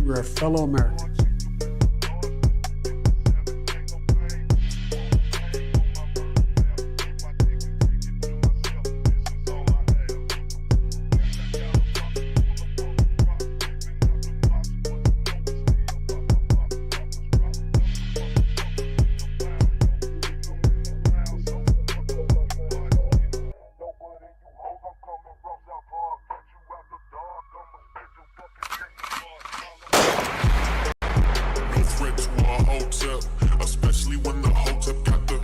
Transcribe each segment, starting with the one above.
We're a fellow Americans. Hotep, especially when the Hotep got the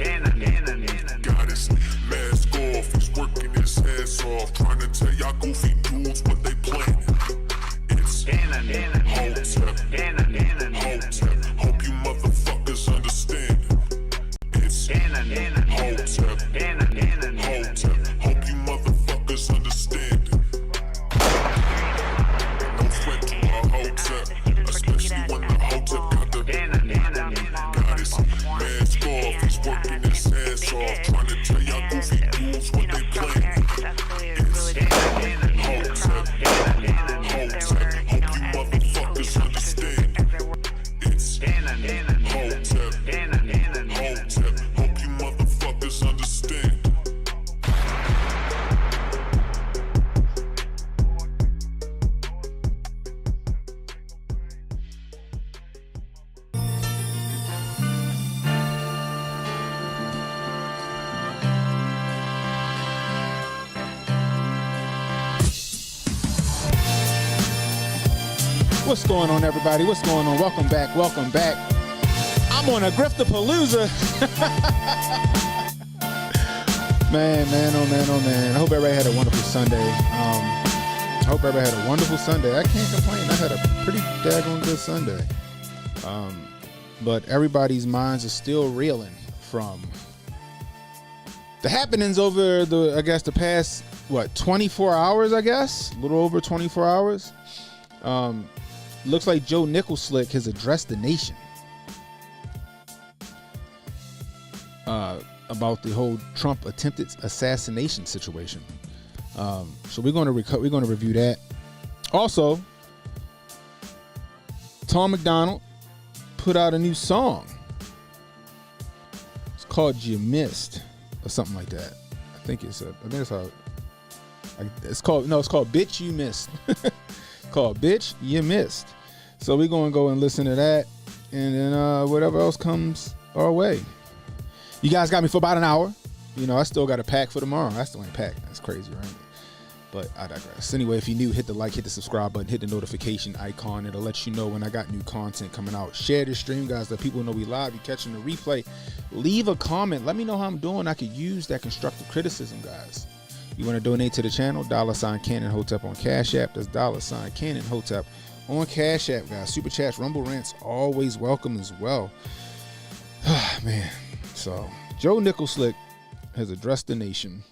goddess mask off. He's working his ass off, trying to tell y'all goofy dudes what they planning. It's Hotep, Hotep. Hope you motherfuckers understand. It's Hotep, Hotep. Hope you motherfuckers understand. No threat to our Hotep, especially when the Hotep got the goddess mask off. He's working his ass off, trying to tell y'all goofy dudes what they planning. It's Hotep, Hotep. Hope you motherfuckers understand. It's Hotep, Hotep. Hope you motherfuckers understand. What's going on, everybody? What's going on? Welcome back. Welcome back. I'm on a Griftapalooza. man, oh man. I hope everybody had a wonderful Sunday. I hope everybody had a wonderful Sunday. I can't complain. I had a pretty daggone good Sunday. But everybody's minds are still reeling from The happenings over the past 24 hours, I guess, a little over 24 hours. Looks like Joe Nicholslick has addressed the nation about the whole Trump attempted assassination situation. So we're going to review that. Also, Tom McDonald put out a new song. It's called "You Missed" or something like that. I think it's how it's called. No, it's called "Bitch You Missed." Called "Bitch You Missed." So we're going to go and listen to that, and then whatever else comes our way. You guys got me for about an hour. I still got a pack for tomorrow. I still ain't packed. That's crazy, right? But I digress. Anyway, if you're new, hit the like, hit the subscribe button, hit the notification icon. It'll let you know when I got new content coming out. Share this stream, guys. Let people know we live. You catching the replay. Leave a comment. Let me know how I'm doing. I could use that constructive criticism, guys. You want to donate to the channel? $, Cannon Hotep on Cash App. That's $, Cannon Hotep on Cash App, guys. Super chats, Rumble rants, always welcome as well. Man. So, Joe Nicholslick has addressed the nation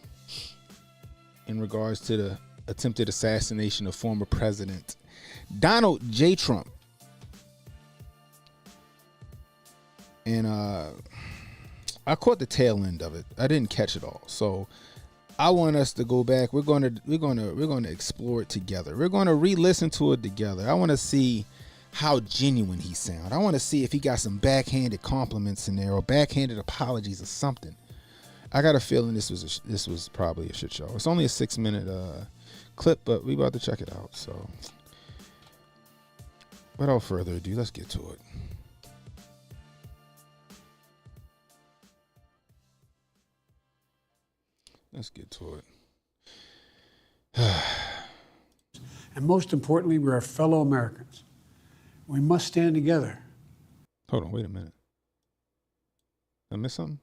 in regards to the attempted assassination of former President Donald J. Trump. And I caught the tail end of it. I didn't catch it all. So I want us to go back. We're going to explore it together. We're going to re-listen to it together. I want to see how genuine he sounds. I want to see if he got some backhanded compliments in there or backhanded apologies or something. I got a feeling this was probably a shit show. It's only a 6-minute clip, but we about to check it out. So, without further ado, let's get to it. Let's get to it. And most importantly, we are fellow Americans. We must stand together. Hold on, wait a minute. Did I miss something?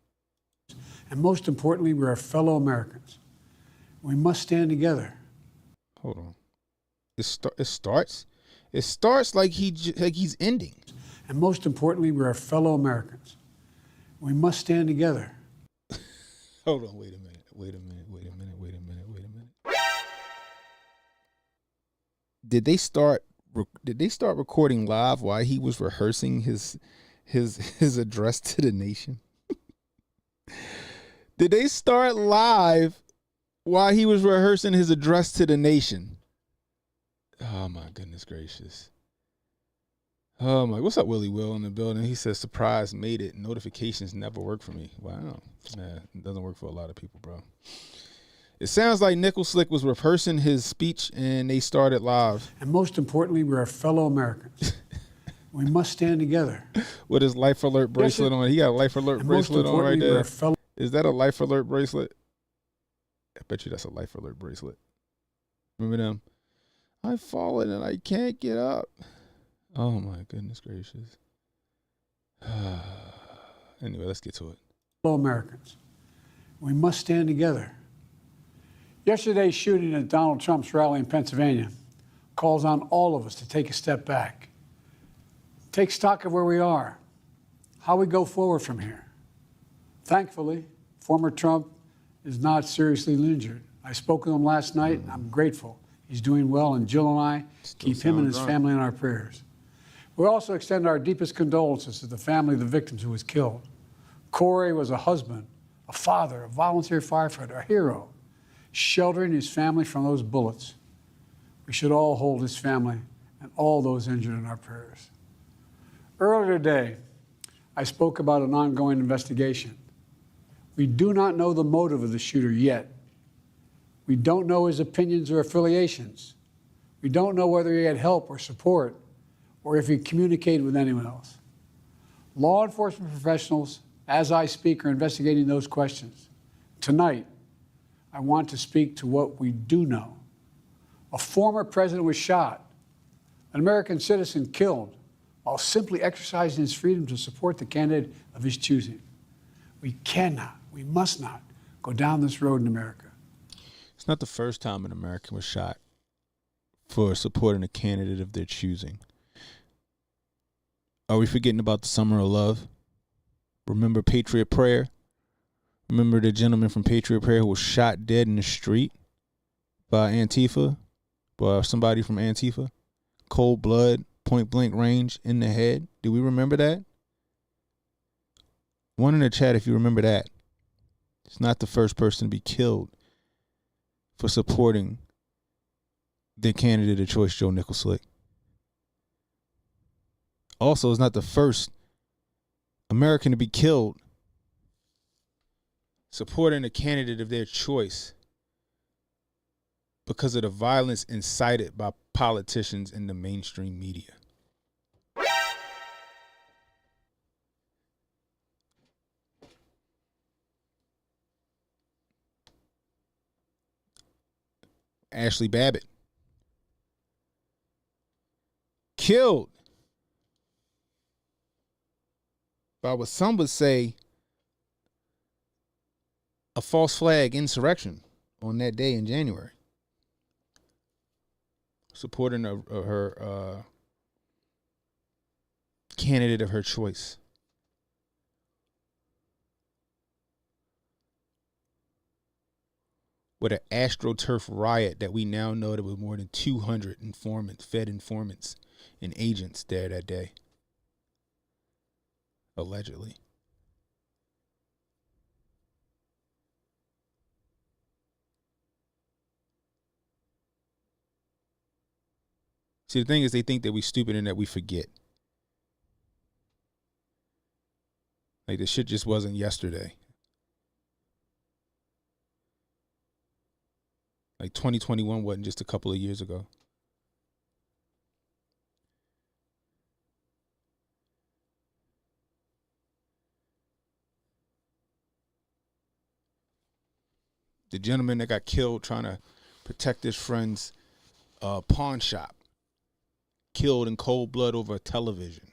And most importantly, we are fellow Americans. We must stand together. Hold on. It starts. It starts like he's ending. And most importantly, we are fellow Americans. We must stand together. Hold on. Wait a minute. Did they start recording live while he was rehearsing his address to the nation? Did they start live while he was rehearsing his address to the nation? Oh my goodness gracious. Oh my, what's up, Willie Will in the building? He says, surprise, made it. Notifications never work for me. Wow. Yeah, it doesn't work for a lot of people, bro. It sounds like Nicholslick was rehearsing his speech and they started live. And most importantly, we are fellow Americans. We must stand together. With his Life Alert bracelet on. He got a Life Alert bracelet on right there. Is that a Life Alert bracelet? I bet you that's a Life Alert bracelet. Remember them? I've fallen and I can't get up. Oh my goodness gracious. Anyway, let's get to it. Fellow Americans, we must stand together. Yesterday's shooting at Donald Trump's rally in Pennsylvania calls on all of us to take a step back. Take stock of where we are, how we go forward from here. Thankfully, former Trump is not seriously injured. I spoke with him last night, and I'm grateful. He's doing well, and Jill and I keep him and his family in our prayers. We also extend our deepest condolences to the family of the victims who was killed. Corey was a husband, a father, a volunteer firefighter, a hero, sheltering his family from those bullets. We should all hold his family and all those injured in our prayers. Earlier today, I spoke about an ongoing investigation. We do not know the motive of the shooter yet. We don't know his opinions or affiliations. We don't know whether he had help or support or if he communicated with anyone else. Law enforcement professionals, as I speak, are investigating those questions. Tonight, I want to speak to what we do know. A former president was shot, an American citizen killed, while simply exercising his freedom to support the candidate of his choosing. We cannot, we must not go down this road in America. It's not the first time an American was shot for supporting a candidate of their choosing. Are we forgetting about the Summer of Love? Remember Patriot Prayer? Remember the gentleman from Patriot Prayer who was shot dead in the street by Antifa, by somebody from Antifa? Cold blood, point blank range in the head. Do we remember that? One in the chat if you remember that. It's not the first person to be killed for supporting the candidate of choice, Joe Nicholslick. Also, it's not the first American to be killed supporting a candidate of their choice because of the violence incited by politicians in the mainstream media. Ashley Babbitt killed by what some would say a false flag insurrection on that day in January, supporting her candidate of her choice. With an AstroTurf riot that we now know there were more than 200 Fed informants and agents there that day. Allegedly. See, the thing is, they think that we stupid and that we forget. Like, the shit just wasn't yesterday. Like 2021 wasn't just a couple of years ago. The gentleman that got killed trying to protect his friend's pawn shop, killed in cold blood over a television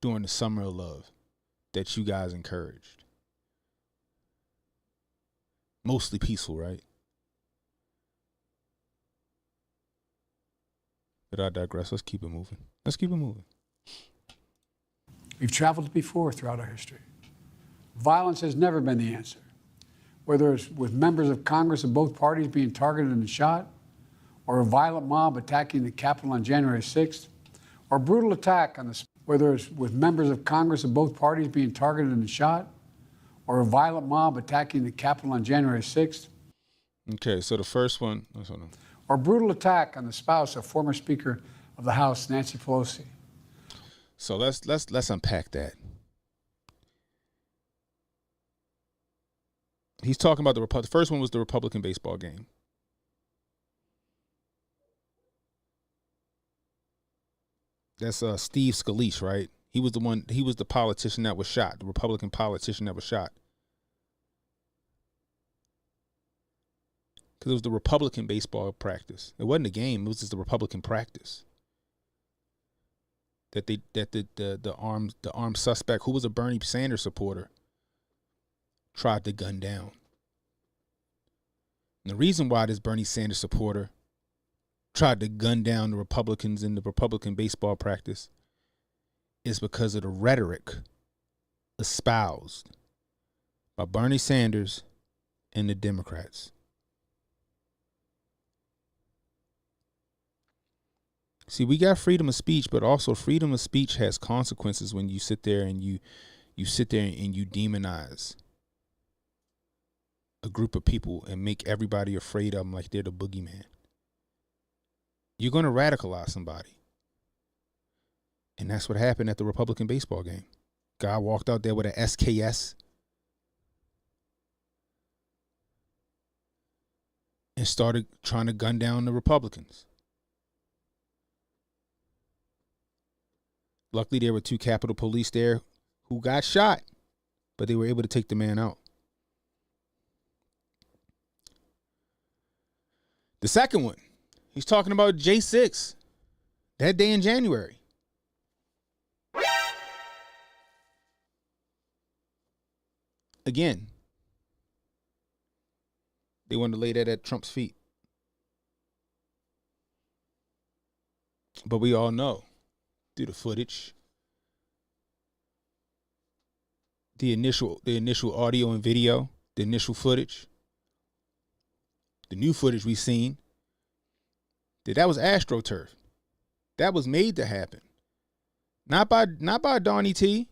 during the summer of love that you guys encouraged. Mostly peaceful, right? But I digress. Let's keep it moving. We've traveled before throughout our history. Violence has never been the answer. Whether it's with members of Congress of both parties being targeted and shot, or a violent mob attacking the Capitol on January 6th, or a brutal attack on the, whether it's with members of Congress of both parties being targeted and shot, or a violent mob attacking the Capitol on January 6th. Okay, so the first one, or a brutal attack on the spouse of former Speaker of the House, Nancy Pelosi. So let's unpack that. He's talking about the first one was the Republican baseball game. That's Steve Scalise, right? He was the politician that was shot, the Republican politician that was shot. Because it was the Republican baseball practice. It wasn't a game, it was just the Republican practice. That the armed suspect, who was a Bernie Sanders supporter, tried to gun down. And the reason why this Bernie Sanders supporter tried to gun down the Republicans in the Republican baseball practice is because of the rhetoric espoused by Bernie Sanders and the Democrats. See, we got freedom of speech, but also freedom of speech has consequences when you sit there and you demonize a group of people and make everybody afraid of them like they're the boogeyman. You're going to radicalize somebody. And that's what happened at the Republican baseball game. Guy walked out there with an SKS and started trying to gun down the Republicans. Luckily, there were 2 Capitol Police there who got shot, but they were able to take the man out. The second one, he's talking about J6, that day in January. Again, they wanted to lay that at Trump's feet. But we all know, through the footage, the initial audio and video, the initial footage, the new footage we've seen, that was AstroTurf. That was made to happen. Not by Donnie T,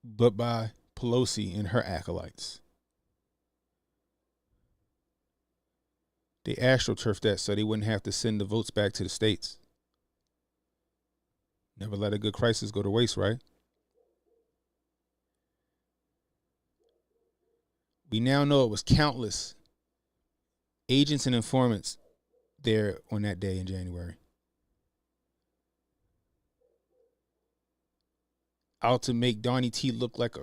but by Pelosi and her acolytes. They AstroTurfed that so they wouldn't have to send the votes back to the states. Never let a good crisis go to waste, right? We now know it was countless agents and informants there on that day in January. Out to make Donnie T look like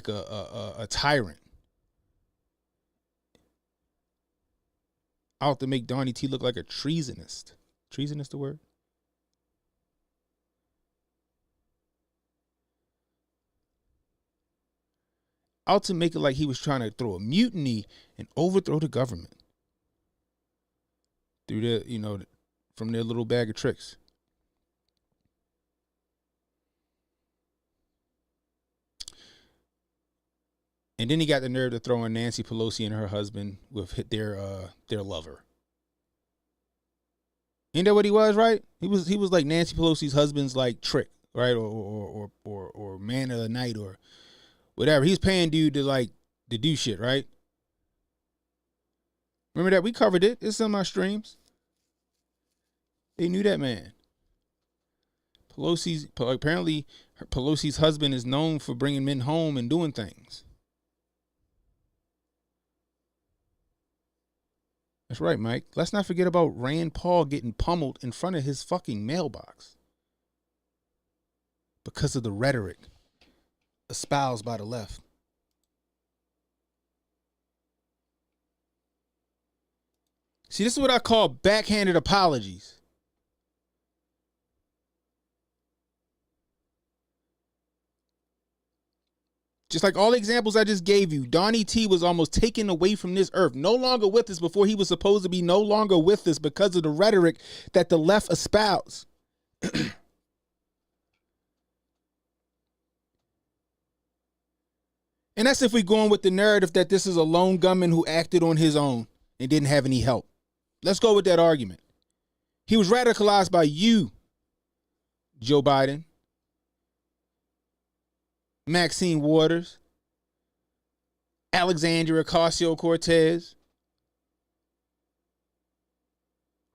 a tyrant. Out to make Donnie T look like a treasonist. Treasonist the word? Out to make it like he was trying to throw a mutiny and overthrow the government through their, from their little bag of tricks. And then he got the nerve to throw in Nancy Pelosi and her husband with their lover. Ain't that what he was, right? He was like Nancy Pelosi's husband's like trick, right? Or man of the night or whatever. He's paying dude to do shit, right? Remember that? We covered it. It's on my streams. They knew that man. Apparently Pelosi's husband is known for bringing men home and doing things. That's right, Mike. Let's not forget about Rand Paul getting pummeled in front of his fucking mailbox because of the rhetoric espoused by the left. See, this is what I call backhanded apologies. Just like all the examples I just gave you, Donnie T was almost taken away from this earth, no longer with us before he was supposed to be no longer with us because of the rhetoric that the left espouse. And that's if we're going with the narrative that this is a lone gunman who acted on his own and didn't have any help. Let's go with that argument. He was radicalized by you, Joe Biden, Maxine Waters, Alexandria Ocasio-Cortez,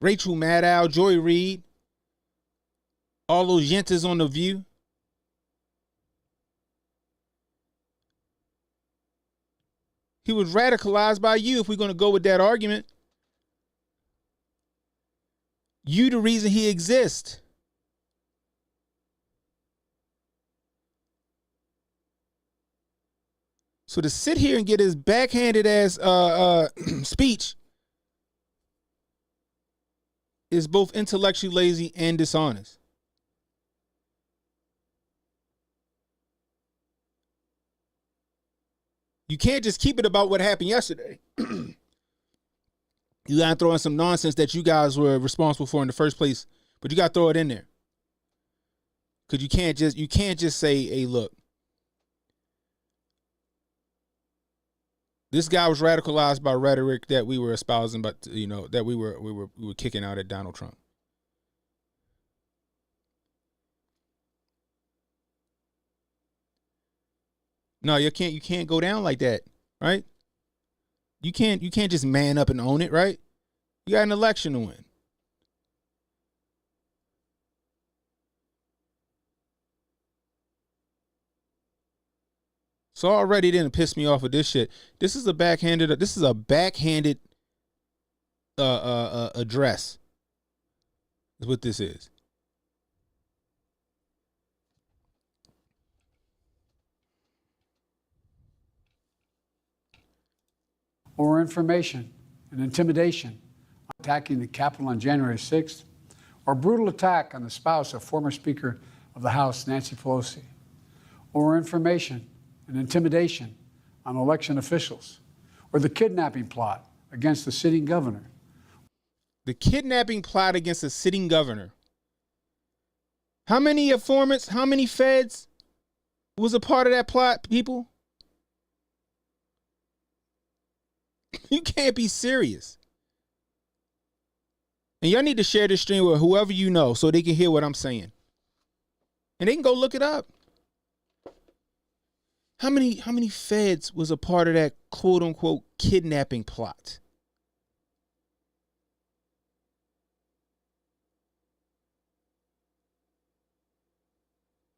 Rachel Maddow, Joy Reid, all those yentas on The View. He was radicalized by you if we're going to go with that argument. You the reason he exists. So to sit here and get his backhanded ass speech is both intellectually lazy and dishonest. You can't just keep it about what happened yesterday. You gotta throw in some nonsense that you guys were responsible for in the first place, but you gotta throw it in there. Cause you can't just say, hey, look, this guy was radicalized by rhetoric that we were espousing, but that we were kicking out at Donald Trump. No, you can't go down like that, right? You can't just man up and own it, right? You got an election to win. So already didn't piss me off with this shit. This is a backhanded address. Is what this is. Or information and intimidation, attacking the Capitol on January 6th, or brutal attack on the spouse of former Speaker of the House, Nancy Pelosi, or information and intimidation on election officials, or the kidnapping plot against the sitting governor. The kidnapping plot against a sitting governor How many informants, how many feds was a part of that plot, people? You can't be serious. And y'all need to share this stream with whoever you know so they can hear what I'm saying. And they can go look it up. How many feds was a part of that quote unquote kidnapping plot?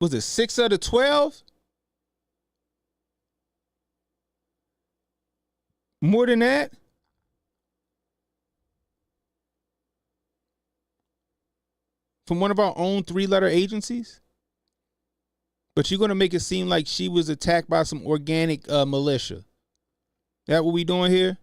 Was it 6 out of 12? More than that? From one of our own 3-letter agencies? But you're going to make it seem like she was attacked by some organic militia. That what we doing here?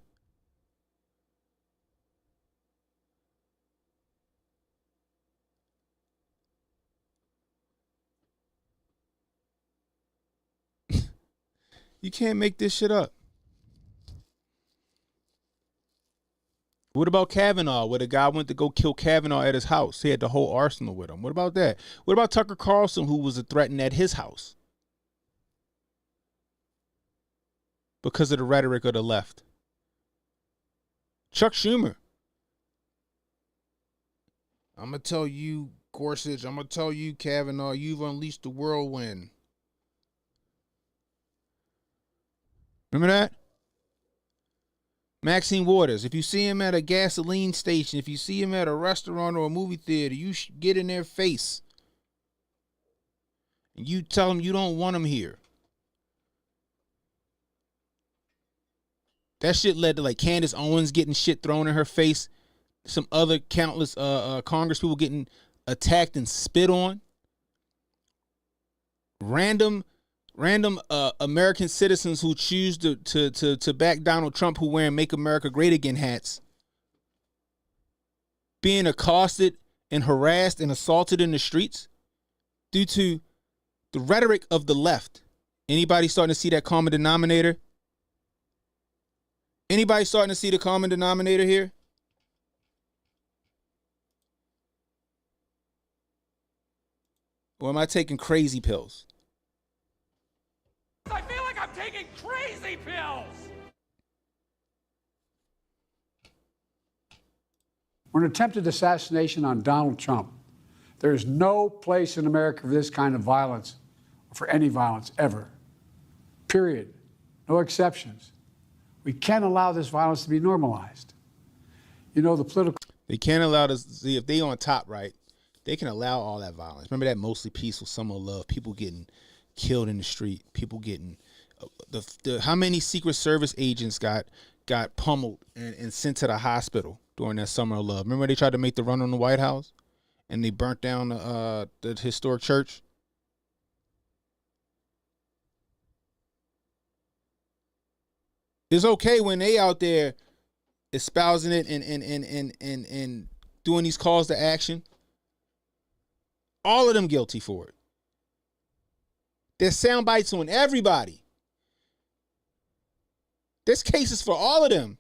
You can't make this shit up. What about Kavanaugh, where the guy went to go kill Kavanaugh at his house? He had the whole arsenal with him. What about that? What about Tucker Carlson, who was threatened at his house because of the rhetoric of the left? Chuck Schumer. I'm going to tell you, Gorsuch, I'm going to tell you, Kavanaugh, you've unleashed the whirlwind. Remember that? Maxine Waters, if you see him at a gasoline station, if you see him at a restaurant or a movie theater, you should get in their face. And you tell them you don't want them here. That shit led to like Candace Owens getting shit thrown in her face. Some other countless Congress people getting attacked and spit on. Random American citizens who choose to back Donald Trump, who wearing "Make America Great Again" hats, being accosted and harassed and assaulted in the streets due to the rhetoric of the left. Anybody starting to see that common denominator? Anybody starting to see the common denominator here? Or am I taking crazy pills? I feel like I'm taking crazy pills! For an attempted assassination on Donald Trump, there is no place in America for this kind of violence, or for any violence ever. Period. No exceptions. We can't allow this violence to be normalized. You know, the political... They can't allow this. See, if they on top, right, they can allow all that violence. Remember that mostly peaceful summer of love, people getting killed in the street, people getting how many Secret Service agents got pummeled and sent to the hospital during that summer of love. Remember they tried to make the run on the White House and they burnt down the historic church? It's okay when they out there espousing it and doing these calls to action. All of them guilty for it. There's sound bites on everybody. There's cases for all of them.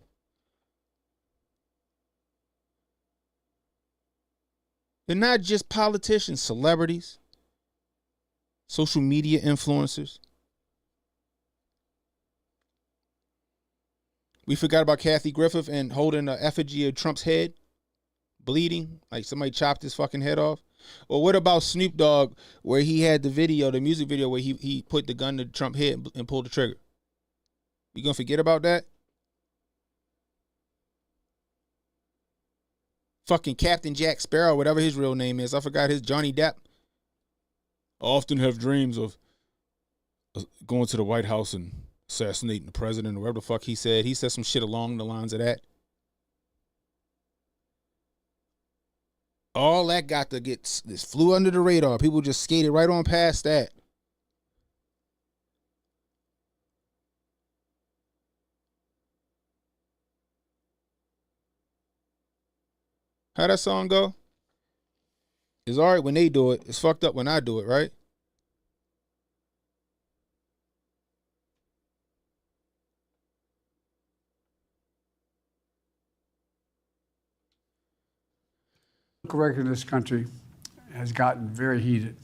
They're not just politicians, celebrities, social media influencers. We forgot about Kathy Griffith and holding an effigy of Trump's head, bleeding, like somebody chopped his fucking head off. Or what about Snoop Dogg, where he had the video, the music video, where he put the gun to Trump's head and pulled the trigger? You gonna forget about that? Fucking Captain Jack Sparrow, whatever his real name is. I forgot his Johnny Depp. I often have dreams of going to the White House and assassinating the president or whatever the fuck he said. He said some shit along the lines of that. All that got to get, this flew under the radar. People just skated right on past that. How that song go? It's all right when they do it. It's fucked up when I do it, right? record in this country has gotten very heated.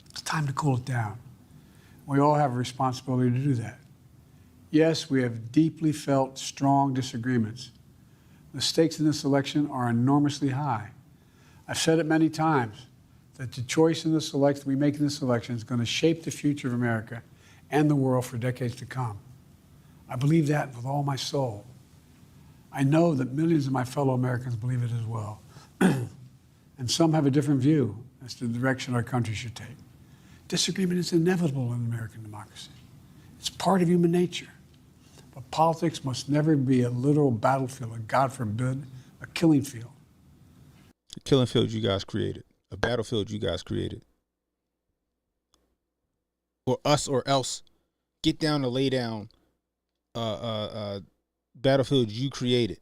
It's time to cool it down. We all have a responsibility to do that. Yes, we have deeply felt strong disagreements. The stakes in this election are enormously high. I've said it many times that the choice in this election we make in this election is going to shape the future of America and the world for decades to come. I believe that with all my soul. I know that millions of my fellow Americans believe it as well. And some have a different view as to the direction our country should take. Disagreement is inevitable in American democracy. It's part of human nature. But politics must never be a literal battlefield, and God forbid, a killing field. A killing field you guys created. A battlefield you guys created. Or us or else. Get down or lay down. Battlefield you created.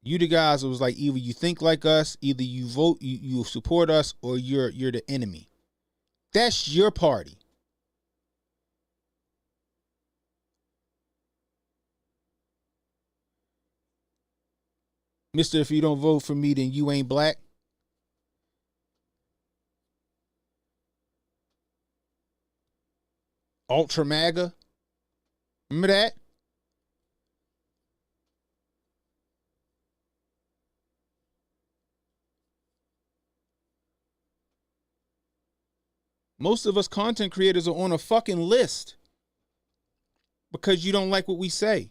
You the guys, it was like either you think like us, either you vote, you support us, or you're the enemy. That's your party. Mister, if you don't vote for me, then you ain't black. Ultra MAGA. Remember that? Most of us content creators are on a fucking list because you don't like what we say.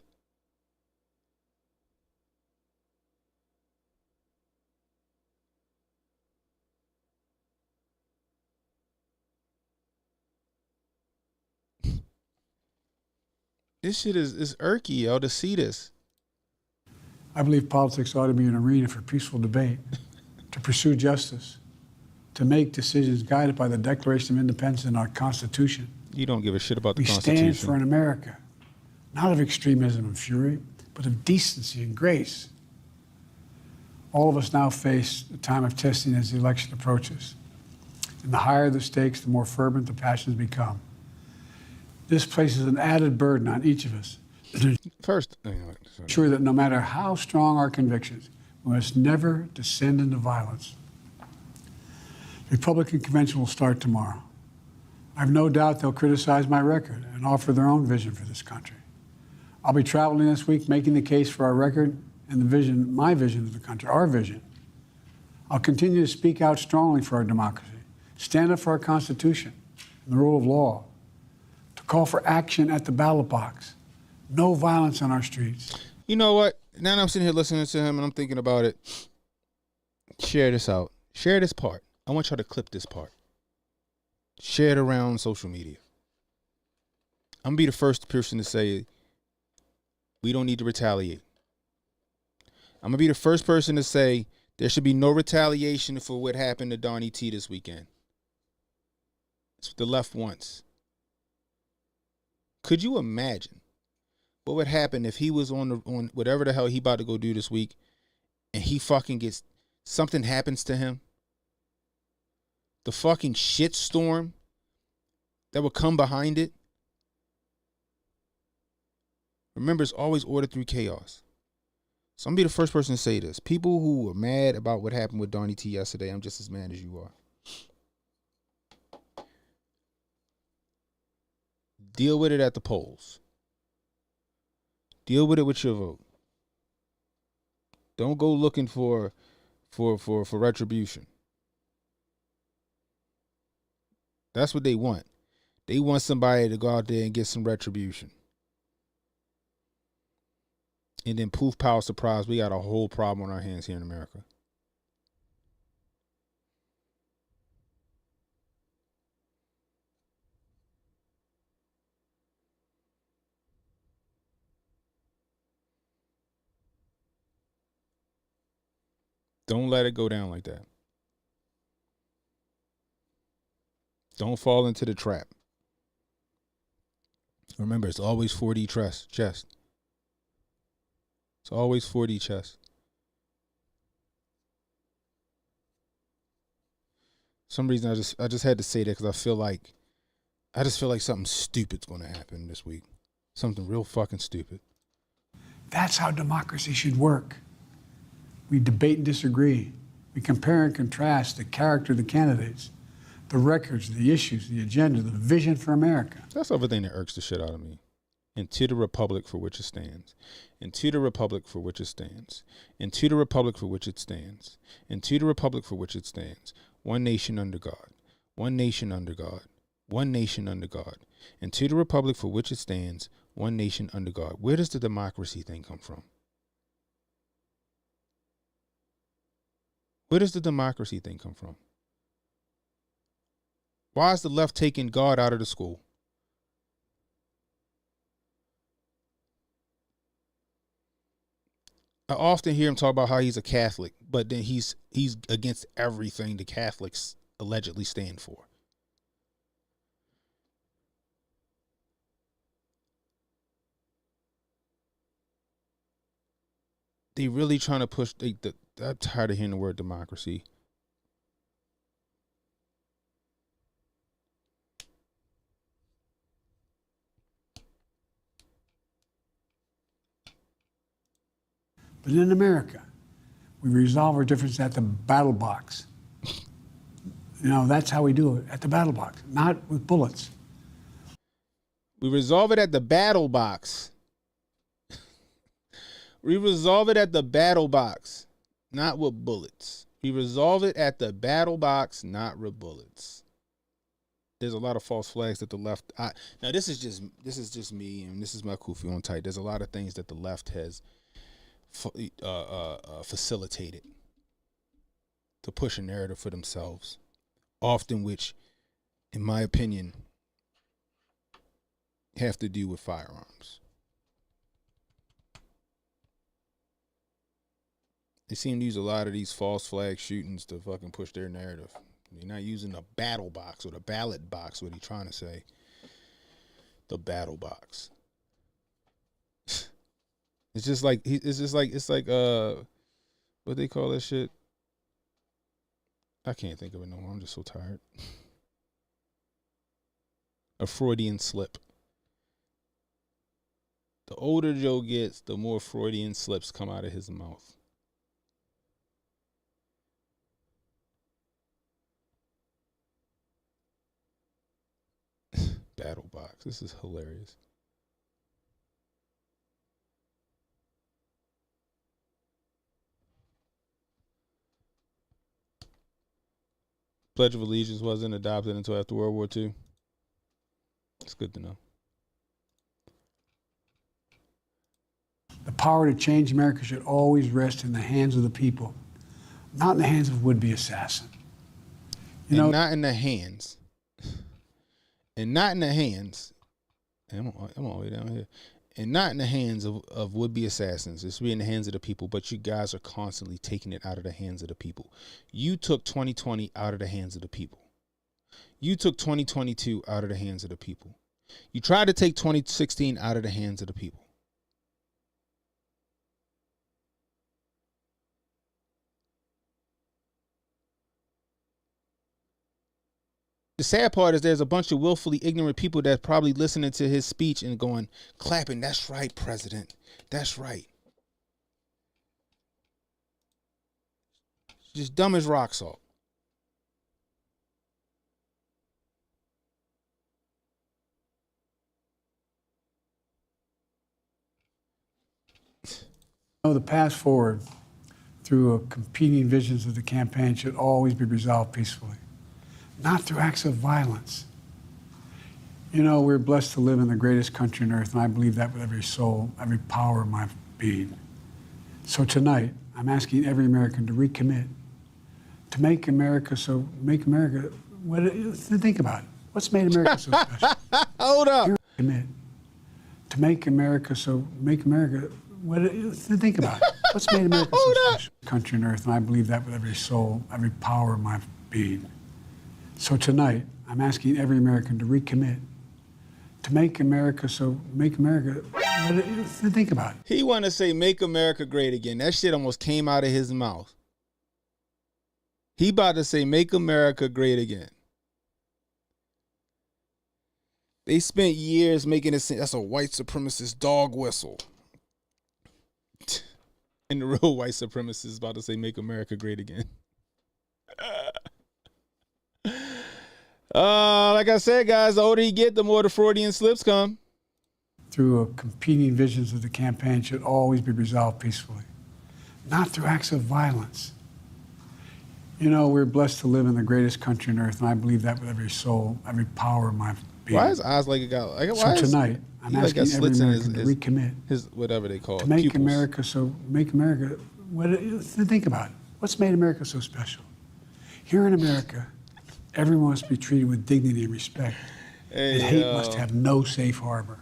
This shit is irky, yo, to see this. I believe politics ought to be an arena for peaceful debate, to pursue justice, to make decisions guided by the Declaration of Independence and our Constitution. You don't give a shit about the We Constitution. stand for an America, not of extremism and fury, but of decency and grace. All of us now face a time of testing as the election approaches. And the higher the stakes, the more fervent the passions become. This places an added burden on each of us to First, ensure that no matter how strong our convictions, we must never descend into violence. The Republican convention will start tomorrow. I have no doubt they'll criticize my record and offer their own vision for this country. I'll be traveling this week making the case for our record and the vision, my vision of the country, our vision. I'll continue to speak out strongly for our democracy, stand up for our Constitution and the rule of law, to call for action at the ballot box, no violence on our streets. you know what? Now that I'm sitting here listening to him and I'm thinking about it, share this out. Share this part. I want y'all to clip this part. Share it around social media. I'm going to be the first person to say we don't need to retaliate. I'm going to be the first person to say there should be no retaliation for what happened to Donnie T this weekend. It's what the left wants. Could you imagine what would happen if he was on whatever the hell he about to go do this week and he fucking gets, something happens to him? The fucking shitstorm that would come behind it. Remember, it's always order through chaos. So I'm going to be the first person to say this. People who are mad about what happened with Donnie T yesterday, I'm just as mad as you are. Deal with it at the polls. Deal with it with your vote. Don't go looking for retribution. That's what they want. They want somebody to go out there and get some retribution. And then poof, power, surprise, we got a whole problem on our hands here in America. Don't let it go down like that. Don't fall into the trap. Remember, it's always 4D chess. It's always 4D chess. For some reason I just had to say that because I just feel like something stupid's going to happen this week. Something real fucking stupid. That's how democracy should work. We debate and disagree. We compare and contrast the character of the candidates, the records, the issues, the agenda, the vision for America. That's everything that irks the shit out of me. And to the republic for which it stands. And to the republic for which it stands. And to the republic for which it stands. And to the republic for which it stands. One nation under God. One nation under God. One nation under God. And to the republic for which it stands. One nation under God. Where does the democracy thing come from? Where does the democracy thing come from? Why is the left taking God out of the school? I often hear him talk about how he's a Catholic, but then he's against everything the Catholics allegedly stand for. They really trying to push. I'm tired of hearing the word democracy. But in America, we resolve our differences at the battle box. You know, that's how we do it, at the battle box, not with bullets. We resolve it at the battle box. We resolve it at the battle box, not with bullets. We resolve it at the battle box, not with bullets. There's a lot of false flags that the left. Now this is just me, and this is my kufi on tight. There's a lot of things that the left has facilitated to push a narrative for themselves, often which, in my opinion, have to do with firearms. They seem to use a lot of these false flag shootings to fucking push their narrative. They're not using the battle box or the ballot box. What he trying to say? The battle box. It's like what they call that shit? I can't think of it no more. I'm just so tired. A Freudian slip. The older Joe gets, the more Freudian slips come out of his mouth. Battle box. This is hilarious. Pledge of Allegiance wasn't adopted until after World War II. It's good to know. The power to change America should always rest in the hands of the people, not in the hands of would-be assassin. Not in the hands. And not in the hands. I'm all the way down here. And not in the hands of would-be assassins. It's in the hands of the people, but you guys are constantly taking it out of the hands of the people. You took 2020 out of the hands of the people. You took 2022 out of the hands of the people. You tried to take 2016 out of the hands of the people. The sad part is there's a bunch of willfully ignorant people that probably listening to his speech and going, clapping, that's right, President. That's right. Just dumb as rock salt. The path forward through competing visions of the campaign should always be resolved peacefully, not through acts of violence. You know, we're blessed to live in the greatest country on earth, and I believe that with every soul, every power of my being. So tonight, I'm asking every American to recommit, to make America, think about it. What's made America so special? Hold up. Commit to make America, think about it. What's made America so special? Country on earth, and I believe that with every soul, every power of my being. So tonight, I'm asking every American to recommit, to make America, think about it. He want to say, make America great again. That shit almost came out of his mouth. He about to say, make America great again. They spent years making it seem that's a white supremacist dog whistle. And the real white supremacist is about to say, make America great again. Like I said, guys, the older you get, the more the Freudian slips come. through competing visions of the campaign should always be resolved peacefully, not through acts of violence. You know, we're blessed to live in the greatest country on earth, and I believe that with every soul, every power of my being. Why his eyes like it got like? So tonight, I'm asking every American to recommit his whatever they call to it, make pupils. America. Think about it. What's made America so special? Here in America, everyone must be treated with dignity and respect. Hey, And hate must have no safe harbor.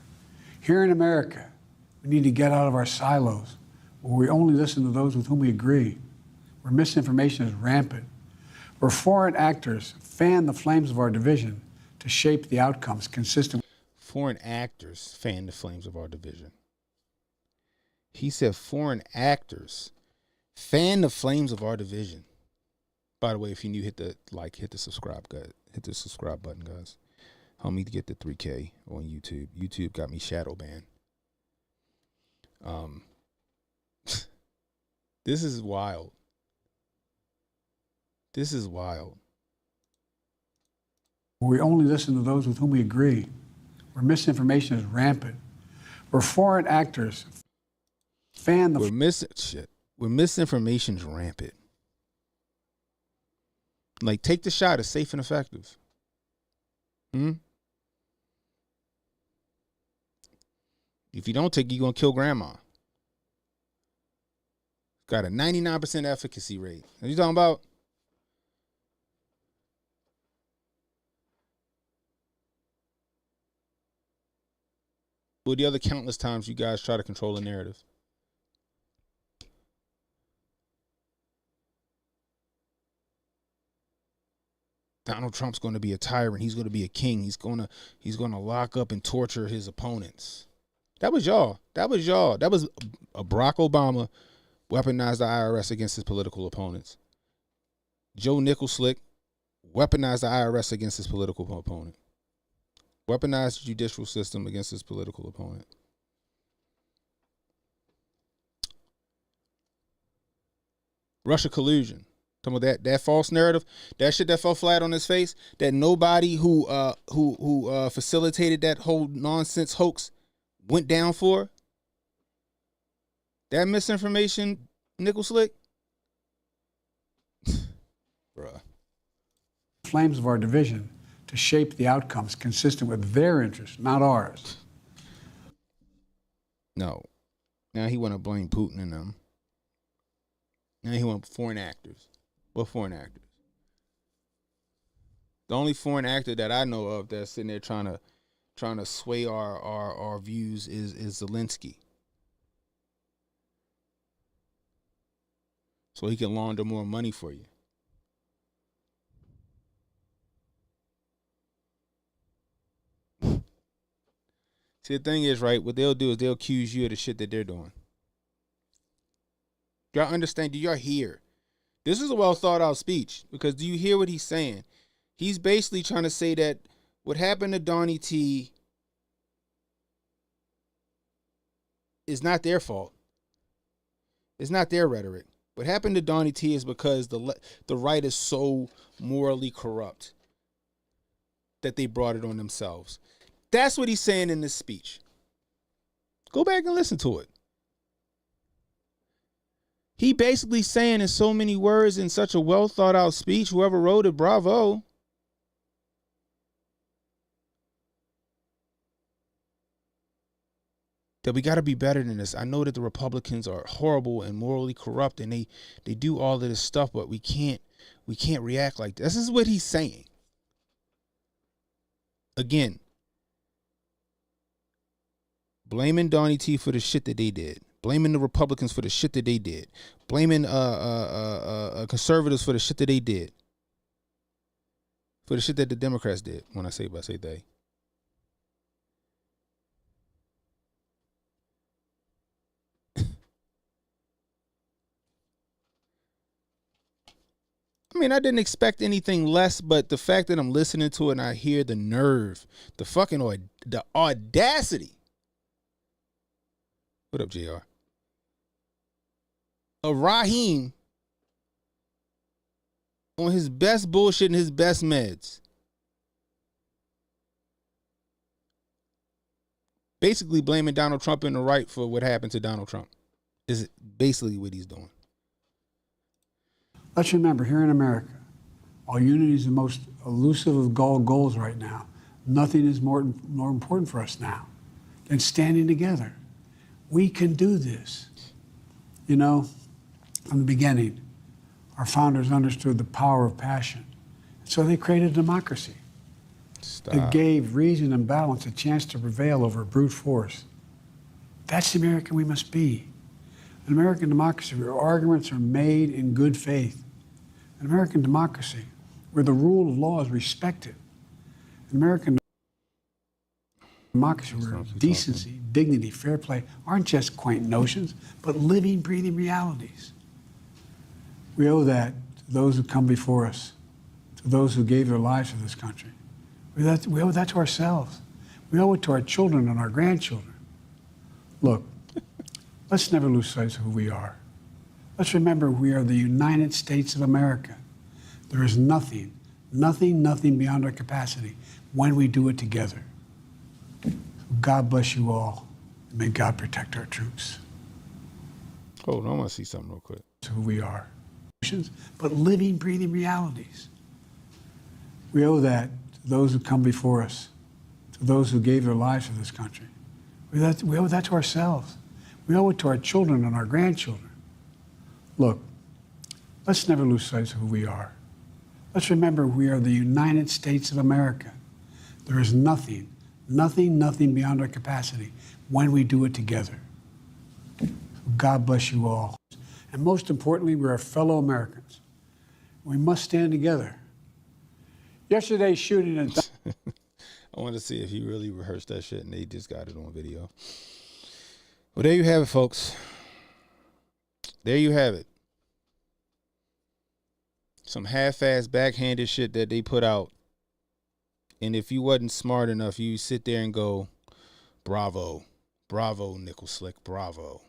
Here in America, we need to get out of our silos, where we only listen to those with whom we agree, where misinformation is rampant, where foreign actors fan the flames of our division to shape the outcomes consistent. Foreign actors fan the flames of our division. He said foreign actors fan the flames of our division. By the way, if you're new, hit the subscribe, guys. Hit the subscribe button, guys. Help me to get to 3K on YouTube. YouTube got me shadow banned. This is wild. This is wild. Where we only listen to those with whom we agree, where misinformation is rampant, where foreign actors fan the where misinformation's rampant. Like, take the shot. It's safe and effective. If you don't take it, you're going to kill grandma. Got a 99% efficacy rate. What are you talking about? Well, the other countless times you guys try to control the narrative. Donald Trump's going to be a tyrant. He's going to be a king. He's going to lock up and torture his opponents. That was y'all. That was Barack Obama weaponized the IRS against his political opponents. Joe Nicholslick weaponized the IRS against his political opponent. Weaponized the judicial system against his political opponent. Russia collusion. Talking about that false narrative, that shit that fell flat on his face, that nobody who facilitated that whole nonsense hoax went down for. That misinformation, Nicholslick. Bruh. flames of our division to shape the outcomes consistent with their interests, not ours. No. Now he want to blame Putin and them. Now he want foreign actors. What foreign actors? The only foreign actor that I know of that's sitting there trying to sway our views is Zelensky. So he can launder more money for you. See, the thing is, right, what they'll do is they'll accuse you of the shit that they're doing. Y'all understand? Do y'all hear? This is a well thought out speech, because do you hear what he's saying? He's basically trying to say that what happened to Donnie T is not their fault. It's not their rhetoric. What happened to Donnie T is because the right is so morally corrupt that they brought it on themselves. That's what he's saying in this speech. Go back and listen to it. He basically saying in so many words in such a well thought out speech, whoever wrote it, bravo. That we got to be better than this. I know that the Republicans are horrible and morally corrupt, and they do all of this stuff, but we can't react like this. This is what he's saying. Again, blaming Donnie T for the shit that they did. Blaming the Republicans for the shit that they did. Blaming conservatives for the shit that they did. For the shit that the Democrats did. When I say they. I mean, I didn't expect anything less, but the fact that I'm listening to it and I hear the nerve, the fucking the audacity. What up, JR? of Raheem on his best bullshit and his best meds. Basically blaming Donald Trump and the right for what happened to Donald Trump is basically what he's doing. Let's remember, here in America, while unity is the most elusive of goals right now, nothing is more important for us now than standing together. We can do this. You know, from the beginning, our founders understood the power of passion. So they created democracy. That gave reason and balance a chance to prevail over brute force. That's the American we must be. An American democracy where arguments are made in good faith. An American democracy where the rule of law is respected. An American democracy where decency, dignity, fair play aren't just quaint notions, but living, breathing realities. We owe that to those who come before us, to those who gave their lives for this country. We owe that to ourselves. We owe it to our children and our grandchildren. Look, let's never lose sight of who we are. Let's remember we are the United States of America. There is nothing beyond our capacity when we do it together. God bless you all, and may God protect our troops. Hold on, I want to see something real quick. Who we are, but living, breathing realities. We owe that to those who come before us, to those who gave their lives for this country. We owe that to ourselves. We owe it to our children and our grandchildren. Look, let's never lose sight of who we are. Let's remember we are the United States of America. There is nothing beyond our capacity when we do it together. God bless you all. And most importantly, we're our fellow Americans. We must stand together. Yesterday's shooting at... I wanted to see if he really rehearsed that shit and they just got it on video. Well, there you have it, folks. There you have it. Some half-assed backhanded shit that they put out. And if you wasn't smart enough, you sit there and go, bravo. Bravo, Nickel Slick, bravo.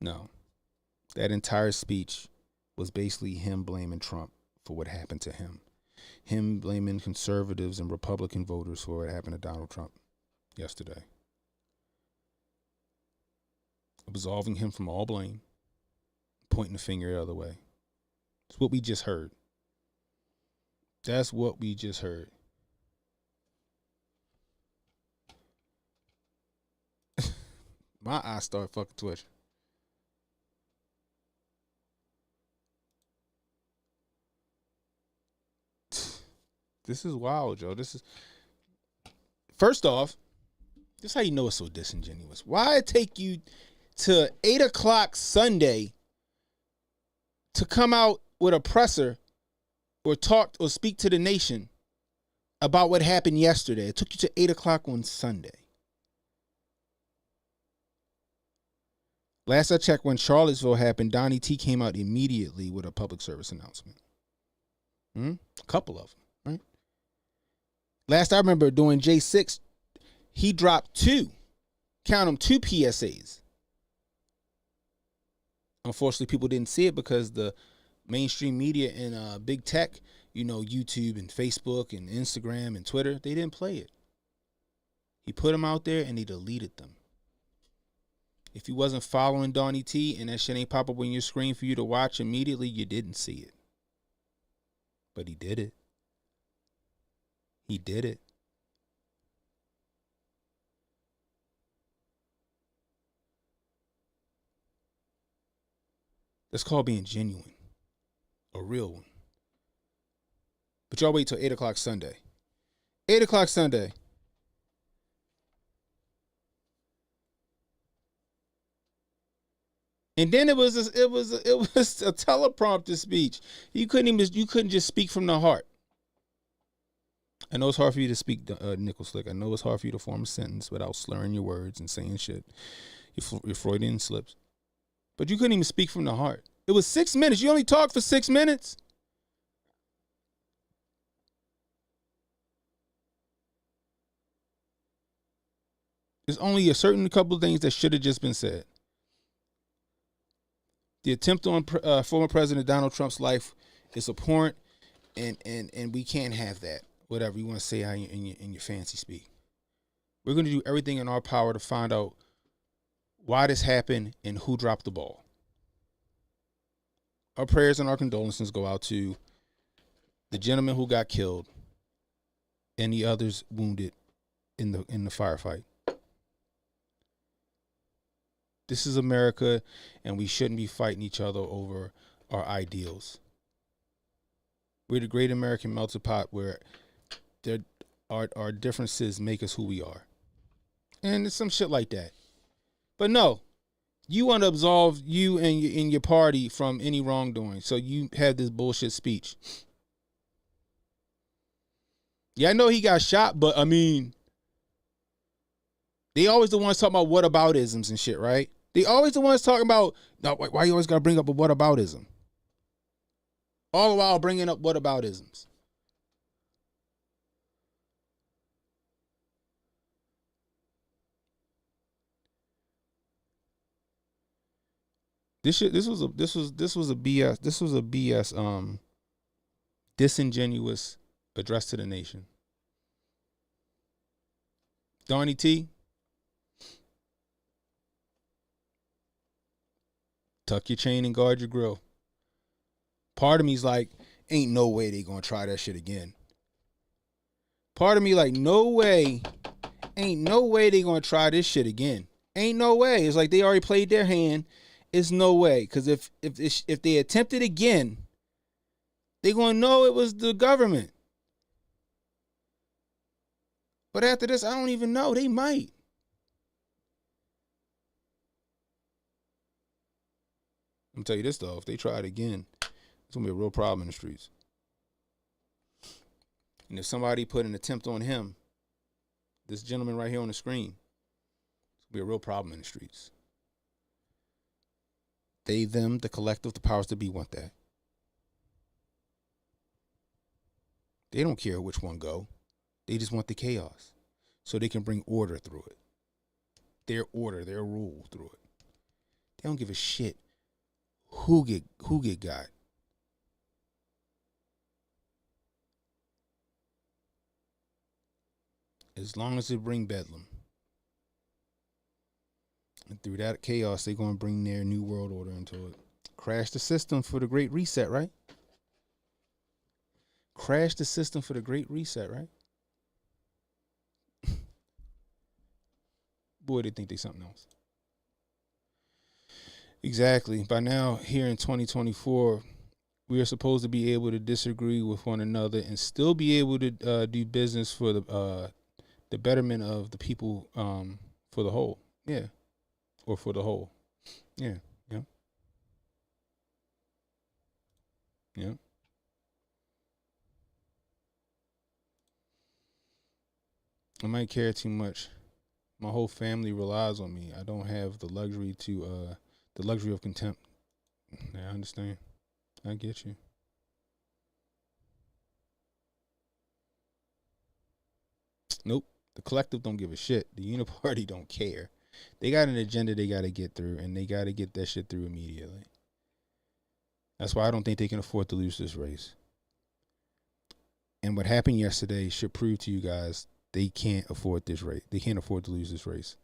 No. That entire speech was basically him blaming Trump for what happened to him. Him blaming conservatives and Republican voters for what happened to Donald Trump yesterday. Absolving him from all blame. Pointing the finger the other way. That's what we just heard. That's what we just heard. My eyes start fucking twitching. This is wild, Joe. This is... First off, this is how you know it's so disingenuous. Why it take you to 8 o'clock Sunday to come out with a presser or talk or speak to the nation about what happened yesterday? It took you to 8 o'clock on Sunday. Last I checked, when Charlottesville happened, Donnie T came out immediately with a public service announcement. A couple of them, right? Last I remember doing J6, he dropped two PSAs. Unfortunately, people didn't see it because the mainstream media and big tech, you know, YouTube and Facebook and Instagram and Twitter, they didn't play it. He put them out there and he deleted them. If you wasn't following Donnie T and that shit ain't pop up on your screen for you to watch immediately, you didn't see it. But he did it. He did it. That's called being genuine. A real one. But y'all wait till 8 o'clock Sunday. 8 o'clock Sunday. And then it was a teleprompter speech. You couldn't just speak from the heart. I know it's hard for you to speak, Nickel Slick. I know it's hard for you to form a sentence without slurring your words and saying shit. Your Freudian slips. But you couldn't even speak from the heart. It was 6 minutes. You only talked for 6 minutes. There's only a certain couple of things that should have just been said. The attempt on former President Donald Trump's life is abhorrent, and we can't have that. Whatever you want to say in your fancy speak. We're going to do everything in our power to find out why this happened and who dropped the ball. Our prayers and our condolences go out to the gentleman who got killed and the others wounded in the firefight. This is America, and we shouldn't be fighting each other over our ideals. We're the great American melting pot where our differences make us who we are. And it's some shit like that. But no, you want to absolve you and your party from any wrongdoing. So you have this bullshit speech. Yeah, I know he got shot, but I mean, they always the ones talking about whataboutisms and shit, right? They always the ones talking about, no, why you always got to bring up a whataboutism? All the while bringing up whataboutisms. This was a BS disingenuous address to the nation. Donnie T, tuck your chain and guard your grill. Part of me's like, ain't no way they gonna try that shit again. Part of me like, no way, ain't no way they gonna try this shit again. Ain't no way. It's like they already played their hand. It's no way. Because if they attempt it again, they gonna know it was the government. But after this, I don't even know. They might. I'm gonna tell you this though, if they try it again, it's gonna be a real problem in the streets. And if somebody put an attempt on him, this gentleman right here on the screen, it's gonna be a real problem in the streets. They, them, the collective, the powers that be want that. They don't care which one go. They just want the chaos so they can bring order through it. Their order, their rule through it. They don't give a shit who get got. As long as they bring bedlam. And through that chaos, they're going to bring their new world order into it. Crash the system for the Great Reset, right? Crash the system for the Great Reset, right? Boy, they think they something else. Exactly. By now, here in 2024, we are supposed to be able to disagree with one another and still be able to do business for the betterment of the people for the whole. Yeah. Or for the whole. Yeah. Yeah. Yeah. I might care too much. My whole family relies on me. I don't have the luxury of contempt. Yeah, I understand. I get you. Nope. The collective don't give a shit. The uniparty don't care. They got an agenda they got to get through, and they got to get that shit through immediately. That's why I don't think they can afford to lose this race. And what happened yesterday should prove to you guys they can't afford this race. They can't afford to lose this race.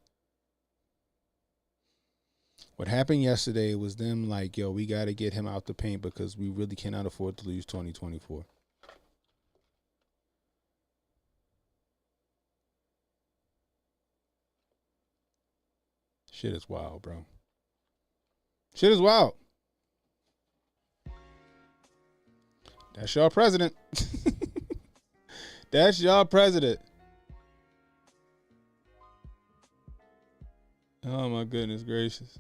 What happened yesterday was them like, yo, we got to get him out the paint because we really cannot afford to lose 2024. Shit is wild, bro. Shit is wild. That's y'all president. That's y'all president. Oh my goodness gracious.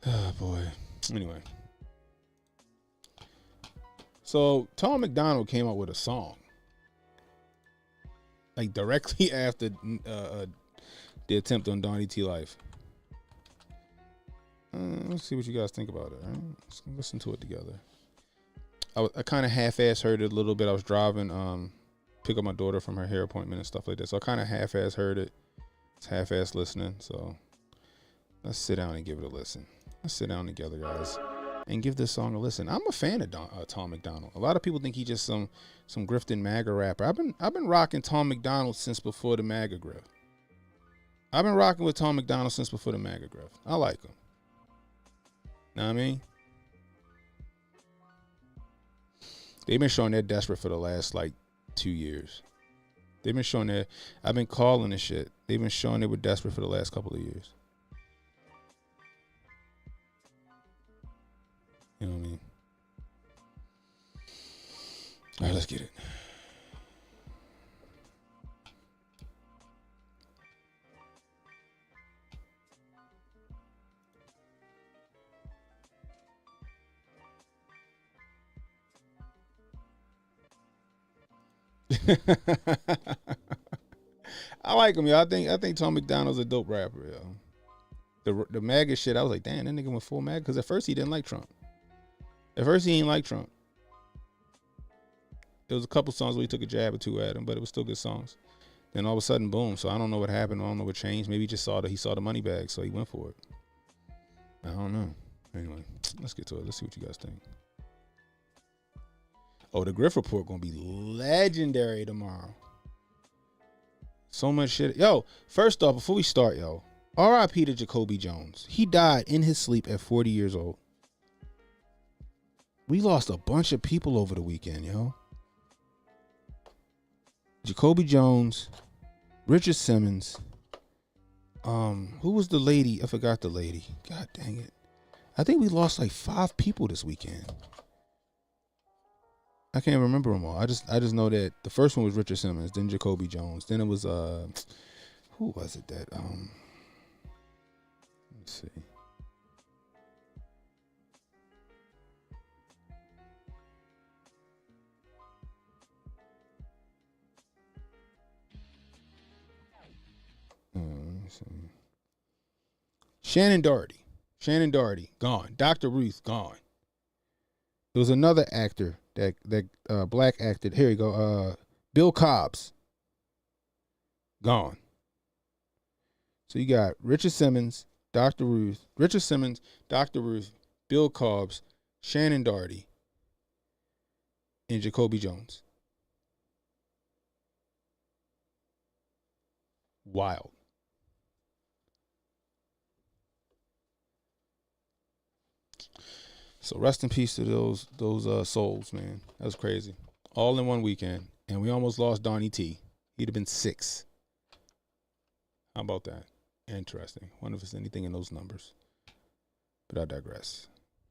Oh boy. Anyway. So Tom McDonald came out with a song. Like directly after the attempt on Donnie T life. Let's see what you guys think about it. Right? Let's listen to it together. I kind of half-ass heard it a little bit. I was driving, pick up my daughter from her hair appointment and stuff like that. So I kind of half-ass heard it. It's half-ass listening, so let's sit down and give it a listen. Let's sit down together, guys, and give this song a listen. I'm a fan of Tom MacDonald. A lot of people think he's just some grifting MAGA rapper. I've been rocking Tom MacDonald since before the MAGA grift. I've been rocking with Tom MacDonald since before the MAGA grift. I like him. Know what I mean? They've been showing they're desperate for the last, 2 years. They've been showing that. I've been calling this shit. They've been showing they were desperate for the last couple of years. You know what I mean? All right, let's get it. I like him, yo. I think Tom MacDonald's a dope rapper, yo. The MAGA shit, I was like, damn, that nigga went full MAGA, because at first he didn't like Trump. At first he didn't like Trump. There was a couple songs where he took a jab or two at him, but it was still good songs. Then all of a sudden, boom. So I don't know what happened. I don't know what changed. Maybe he just saw the money bag, so he went for it. I don't know. Anyway, let's get to it. Let's see what you guys think. Oh, the Griff Report gonna be legendary tomorrow. So much shit. Yo, first off, before we start, yo, R.I.P. to Jacoby Jones. He died in his sleep at 40 years old. We lost a bunch of people over the weekend, yo. Jacoby Jones, Richard Simmons. Who was the lady? I forgot the lady. God dang it. I think we lost 5 people this weekend. I can't remember them all. I just know that the first one was Richard Simmons, then Jacoby Jones, then it was who was it that let's see. Let me see. Shannon Doherty, gone. Dr. Ruth, gone. There was another actor that black actor. Here you go. Bill Cobbs, gone. So you got Richard Simmons, Dr. Ruth, Bill Cobbs, Shannon Doherty, and Jacoby Jones. Wild. So rest in peace to those souls, man. That was crazy. All in one weekend. And we almost lost Donnie T. He'd have been 6. How about that? Interesting. Wonder if there's anything in those numbers. But I digress.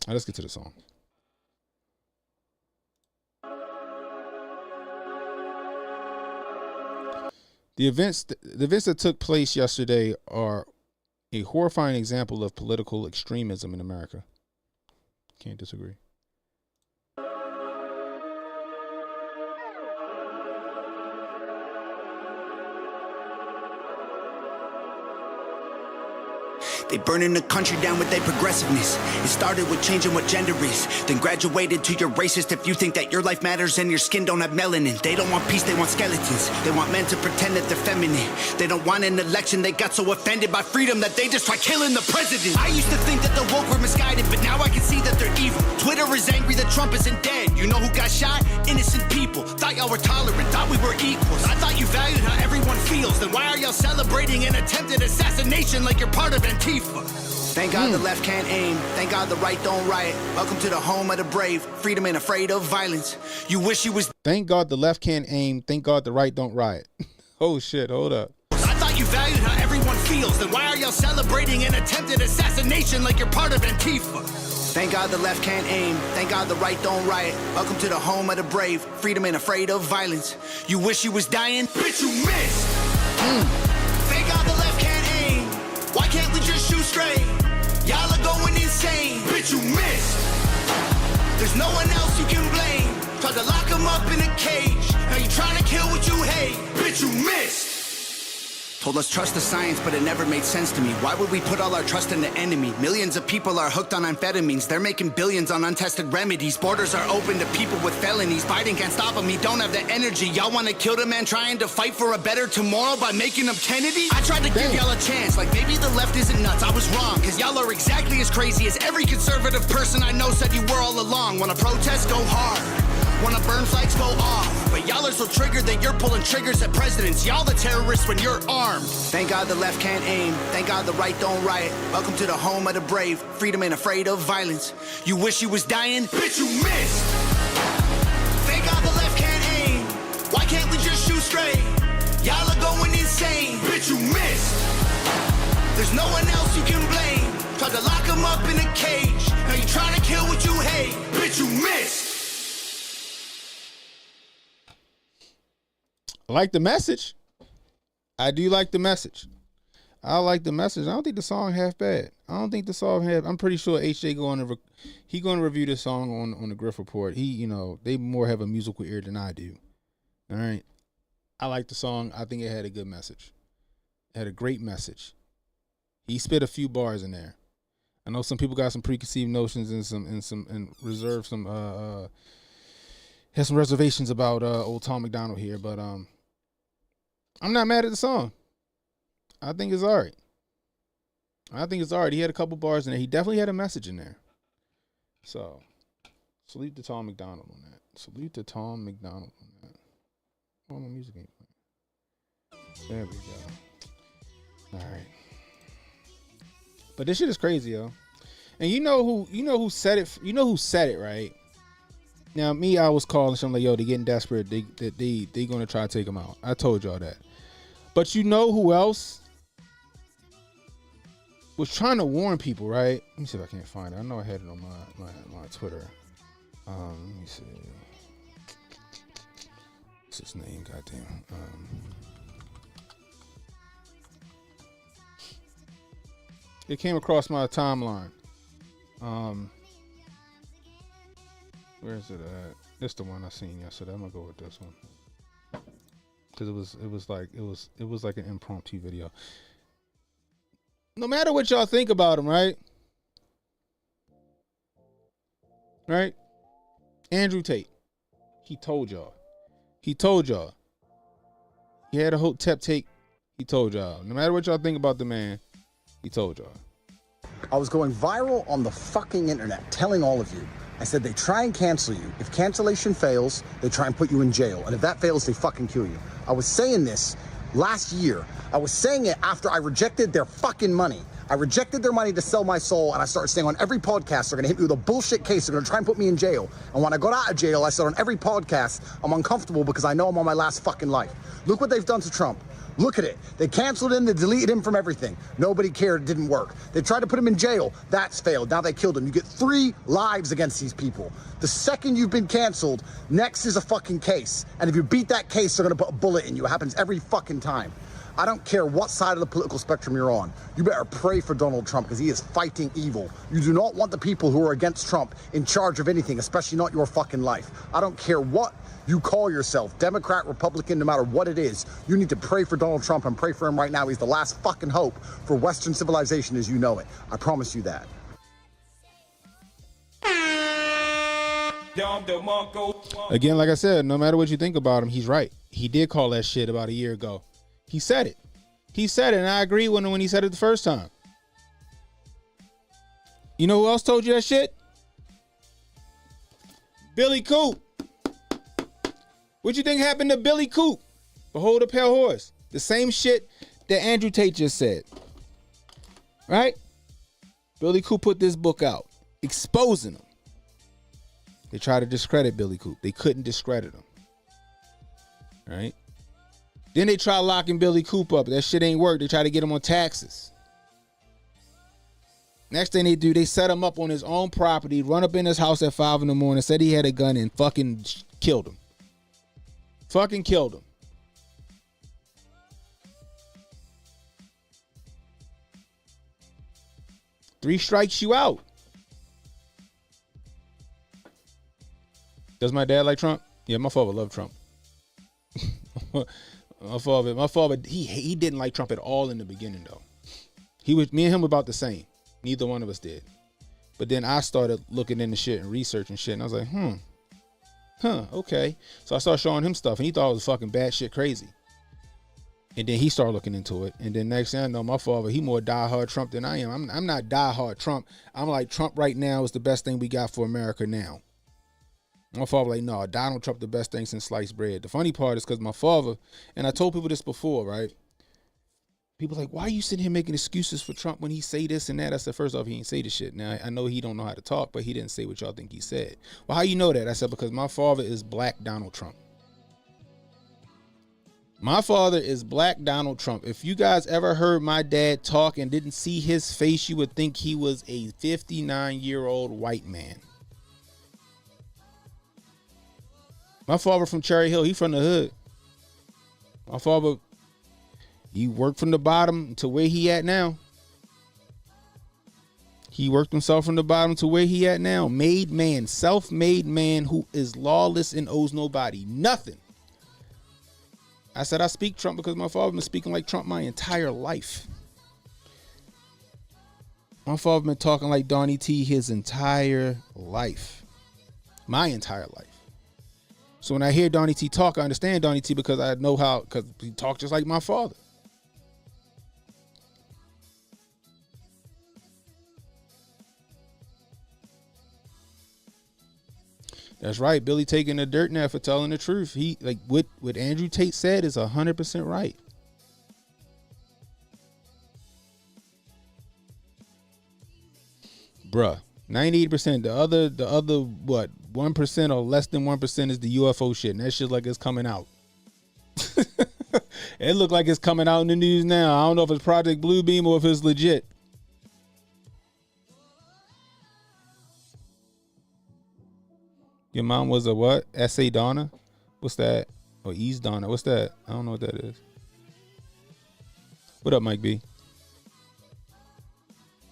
All right, let's get to the song. The events that took place yesterday are a horrifying example of political extremism in America. Can't disagree. They burning the country down with their progressiveness. It started with changing what gender is, then graduated to you're racist if you think that your life matters and your skin don't have melanin. They don't want peace, they want skeletons. They want men to pretend that they're feminine. They don't want an election, they got so offended by freedom that they just try killing the president. I used to think that the woke were misguided, but now I can see that they're evil. Twitter is angry that Trump isn't dead. You know who got shot? Innocent people. Thought y'all were tolerant, thought we were equals. I thought you valued how everyone feels. Then why are y'all celebrating an attempted assassination like you're part of Antifa? Thank God the left can't aim. Thank God the right don't riot. Welcome to the home of the brave. Freedom and afraid of violence. You wish you was. Thank God the left can't aim. Thank God the right don't riot. Oh shit, hold up. I thought you valued how everyone feels. Then why are y'all celebrating an attempted assassination like you're part of Antifa? Thank God the left can't aim. Thank God the right don't riot. Welcome to the home of the brave. Freedom and afraid of violence. You wish you was dying? Bitch, you missed. Thank God the left can't aim. Why can't we just shoot straight? Y'all are going insane. Bitch, you missed. There's no one else you can blame. Tried to lock him up in a cage. Now you trying to kill what you hate. Bitch, you missed. Told us trust the science, but it never made sense to me. Why would we put all our trust in the enemy? Millions of people are hooked on amphetamines. They're making billions on untested remedies. Borders are open to people with felonies. Biden can't stop them, he don't have the energy. Y'all wanna kill the man trying to fight for a better tomorrow by making him Kennedy? I tried to give y'all a chance, like maybe the left isn't nuts. I was wrong, cause y'all are exactly as crazy as every conservative person I know said you were all along. Wanna protest, go hard. Wanna burn flags, go off. But y'all are so triggered that you're pulling triggers at presidents. Y'all the terrorists when you're armed. Thank God the left can't aim. Thank God the right don't riot. Welcome to the home of the brave. Freedom ain't afraid of violence. You wish you was dying? Bitch, you missed. Thank God the left can't aim. Why can't we just shoot straight? Y'all are going insane. Bitch, you missed. There's no one else you can blame. Tried to lock him up in a cage. Now you trying to kill what you hate. Bitch, you missed. I like the message. I do like the message. I like the message. I don't think the song half bad. I don't think the song half. I'm pretty sure HJ going to review this song on the Griff Report. They more have a musical ear than I do. All right. I like the song. I think it had a good message. It had a great message. He spit a few bars in there. I know some people got some preconceived notions and reserve some has some reservations about old Tom McDonald here, but I'm not mad at the song. I think it's all right. He had a couple bars in there. He definitely had a message in there. So, salute to Tom McDonald on that. Oh, my music ain't playing. There we go. All right. But this shit is crazy, yo. And you know who said it, right? Now, I was calling something like, yo, they getting desperate. They going to try to take him out. I told y'all that. But you know who else was trying to warn people, right? Let me see if I can't find it. I know I had it on my Twitter. Let me see. What's his name? Goddamn. It came across my timeline. Where is it at? This the one I seen yesterday. I'm gonna go with this one because it was like an impromptu video. No matter what y'all think about him, right? Right? Andrew Tate. He told y'all. He had a Hotep take. He told y'all. No matter what y'all think about the man, he told y'all. I was going viral on the fucking internet telling all of you. I said they try and cancel you. If cancellation fails, they try and put you in jail. And if that fails, they fucking kill you. I was saying this last year. I was saying it after I rejected their fucking money. I rejected their money to sell my soul, and I started saying on every podcast, they're gonna hit me with a bullshit case, they're gonna try and put me in jail. And when I got out of jail, I said on every podcast, I'm uncomfortable because I know I'm on my last fucking life. Look what they've done to Trump. Look at it. They canceled him, they deleted him from everything. Nobody cared, it didn't work. They tried to put him in jail, that's failed. Now they killed him. You get 3 lives against these people. The second you've been canceled, next is a fucking case. And if you beat that case, they're gonna put a bullet in you. It happens every fucking time. I don't care what side of the political spectrum you're on. You better pray for Donald Trump because he is fighting evil. You do not want the people who are against Trump in charge of anything, especially not your fucking life. I don't care what you call yourself, Democrat, Republican, no matter what it is. You need to pray for Donald Trump and pray for him right now. He's the last fucking hope for Western civilization as you know it. I promise you that. Again, like I said, no matter what you think about him, he's right. He did call that shit about a year ago. He said it. And I agree when he said it the first time. You know who else told you that shit? Billy Coop. What you think happened to Billy Coop? Behold a pale horse. The same shit that Andrew Tate just said. Right? Billy Coop put this book out, exposing him. They tried to discredit Billy Coop. They couldn't discredit him. Right? Then they try locking Billy Coop up. That shit ain't work. They try to get him on taxes. Next thing they do, they set him up on his own property, run up in his house at 5 a.m, said he had a gun and fucking killed him. Fucking killed him. Three strikes you out. Does my dad like Trump? Yeah, my father loved Trump. My father, he didn't like Trump at all in the beginning though. Me and him were about the same. Neither one of us did. But then I started looking into shit and researching shit, and I was like, okay. So I started showing him stuff, and he thought it was fucking bad shit crazy. And then he started looking into it. And then next thing I know, my father, he more diehard Trump than I am. I'm not diehard Trump. I'm like, Trump right now is the best thing we got for America now. My father like, no, Donald Trump the best thing since sliced bread. The funny part is because my father, and I told people this before, right? People like, why are you sitting here making excuses for Trump when he say this and that? I said, first off, he ain't say the shit. Now, I know he don't know how to talk, but he didn't say what y'all think he said. Well, how you know that? I said, because my father is black Donald Trump. My father is black Donald Trump. If you guys ever heard my dad talk and didn't see his face, you would think he was a 59-year-old white man. My father from Cherry Hill, he from the hood. My father, he worked from the bottom to where he at now. He worked himself from the bottom to where he at now. Made man, self-made man who is lawless and owes nobody nothing. I said I speak Trump because my father been speaking like Trump my entire life. My father been talking like Donnie T his entire life. My entire life. So when I hear Donnie T talk, I understand Donnie T because I know how, because he talked just like my father. That's right. Billy taking the dirt now for telling the truth. He like what Andrew Tate said is 100% right. Bruh, 98%. The other what 1% or less than 1% is the UFO shit, and that shit like it's coming out. It look like it's coming out in the news now. I don't know if it's Project Bluebeam or if it's legit. Your mom was a what? S.A. Donna? What's that? Or Ease Donna? What's that? I don't know what that is. What up, Mike B?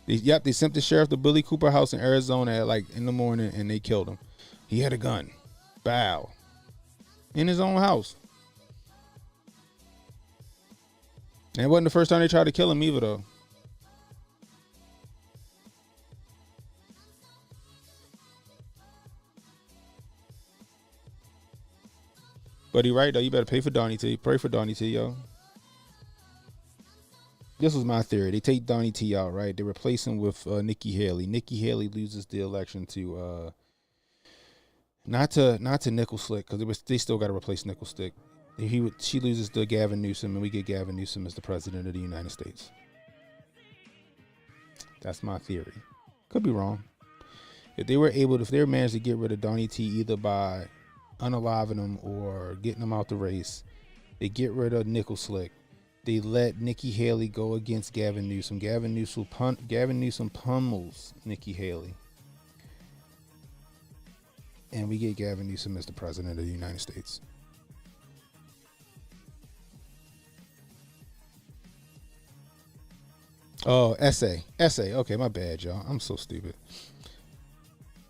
They sent the sheriff to Billy Cooper house in Arizona at like in the morning and they killed him. He had a gun. Bow. In his own house. And it wasn't the first time they tried to kill him either though. But he right though. You better pay for Donnie T. Pray for Donnie T, yo. This was my theory. They take Donnie T out, right? They replace him with Nikki Haley. Nikki Haley loses the election to not to Nickel Slick because they still got to replace Nickel Stick. She loses to Gavin Newsom, and we get Gavin Newsom as the president of the United States. That's my theory. Could be wrong. If they managed to get rid of Donnie T either by unaliving him or getting him out the race, they get rid of Nickel Slick. They let Nikki Haley go against Gavin Newsom. Gavin Newsom pummels Nikki Haley. And we get Gavin Newsom as the president of the United States. Oh, essay. Okay, my bad, y'all. I'm so stupid.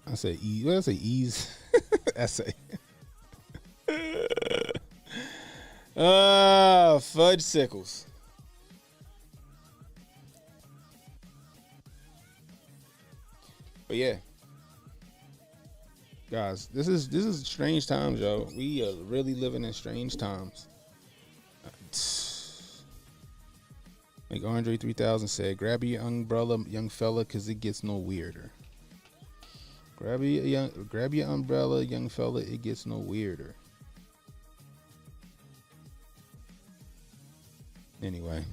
I say ease. What did I say? Ease. Essay. Fudge sickles. But yeah, guys, this is strange times, yo. We are really living in strange times. Like Andre 3000 said, grab your umbrella, young fella, cause it gets no weirder. Grab your umbrella, young fella, it gets no weirder. Anyway,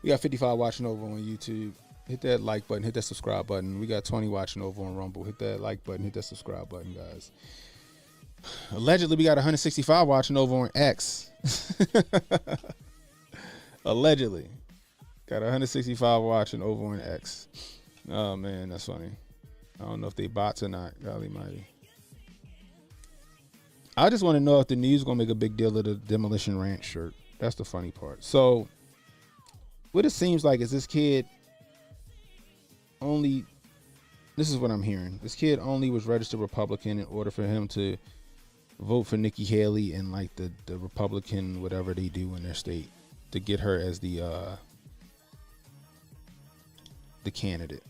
we got 55 watching over on YouTube. Hit that like button, hit that subscribe button. We got 20 watching over on Rumble. Hit that like button, hit that subscribe button, guys. Allegedly, we got 165 watching over on X. Allegedly. Got 165 watching over on X. Oh, man, that's funny. I don't know if they bots or not. Golly mighty. I just want to know if the news is going to make a big deal of the Demolition Ranch shirt. That's the funny part. So, what it seems like is this kid only, this is what I'm hearing. This kid only was registered Republican in order for him to vote for Nikki Haley and like the Republican whatever they do in their state to get her as the candidate.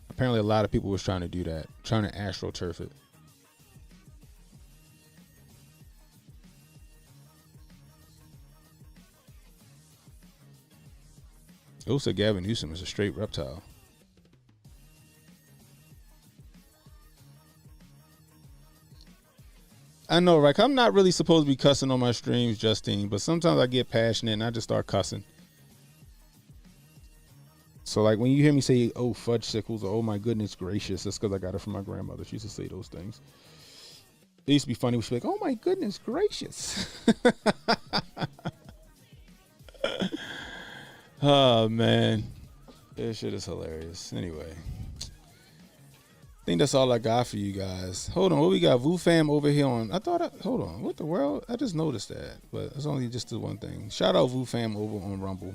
Apparently a lot of people was trying to do that, trying to astroturf it. It said Gavin Newsom is a straight reptile. I know, right? I'm not really supposed to be cussing on my streams, Justine, but sometimes I get passionate and I just start cussing. So, like, when you hear me say, oh, fudge sickles, or oh, my goodness gracious, that's because I got it from my grandmother. She used to say those things. It used to be funny. She'd be like, oh, my goodness gracious. Oh, man. This shit is hilarious. Anyway. I think that's all I got for you guys. Hold on. What we got? Vu Fam over here on. Hold on. What the world? I just noticed that. But it's only just the one thing. Shout out Vu Fam over on Rumble.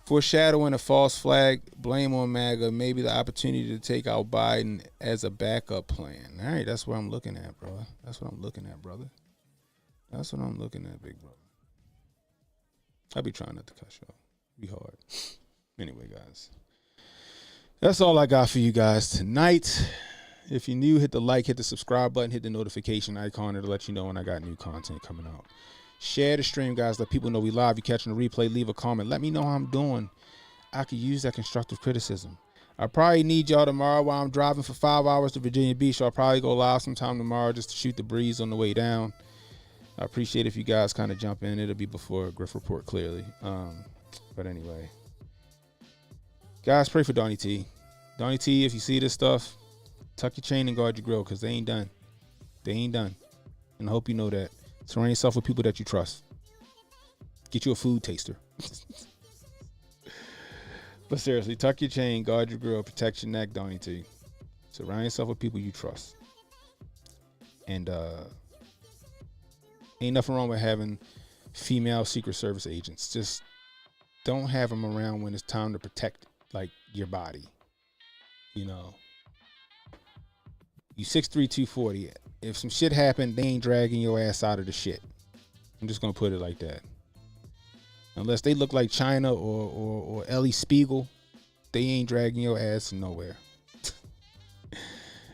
Foreshadowing a false flag. Blame on MAGA. Maybe the opportunity to take out Biden as a backup plan. All right. That's what I'm looking at, bro. That's what I'm looking at, brother. That's what I'm looking at, big brother. I be trying not to cuss y'all. Be hard. Anyway, guys. That's all I got for you guys tonight. If you're new, hit the like, hit the subscribe button, hit the notification icon to let you know when I got new content coming out. Share the stream, guys. Let people know we live. You catching the replay, leave a comment. Let me know how I'm doing. I could use that constructive criticism. I probably need y'all tomorrow while I'm driving for 5 hours to Virginia Beach. So I'll probably go live sometime tomorrow just to shoot the breeze on the way down. I appreciate if you guys kind of jump in. It'll be before Griff Report, clearly. But anyway. Guys, pray for Donnie T. Donnie T, if you see this stuff, tuck your chain and guard your grill, because they ain't done. They ain't done. And I hope you know that. Surround yourself with people that you trust. Get you a food taster. But seriously, tuck your chain, guard your grill, protect your neck, Donnie T. Surround yourself with people you trust. And ain't nothing wrong with having female Secret Service agents. Just don't have them around when it's time to protect, like, your body. You know, you 6'3", 240. If some shit happened, they ain't dragging your ass out of the shit. I'm just gonna put it like that. Unless they look like China or Ellie Spiegel, they ain't dragging your ass nowhere.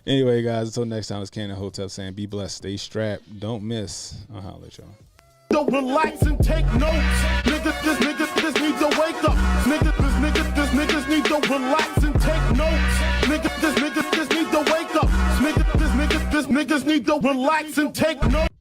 Anyway, guys, until next time, it's Cannon Hotep saying, be blessed, stay strapped, don't miss. I'll holler at y'all. So relax and take notes. Niggas need to wake up. Niggas need to relax and take notes. Niggas need to wake up. Niggas need to relax and take notes.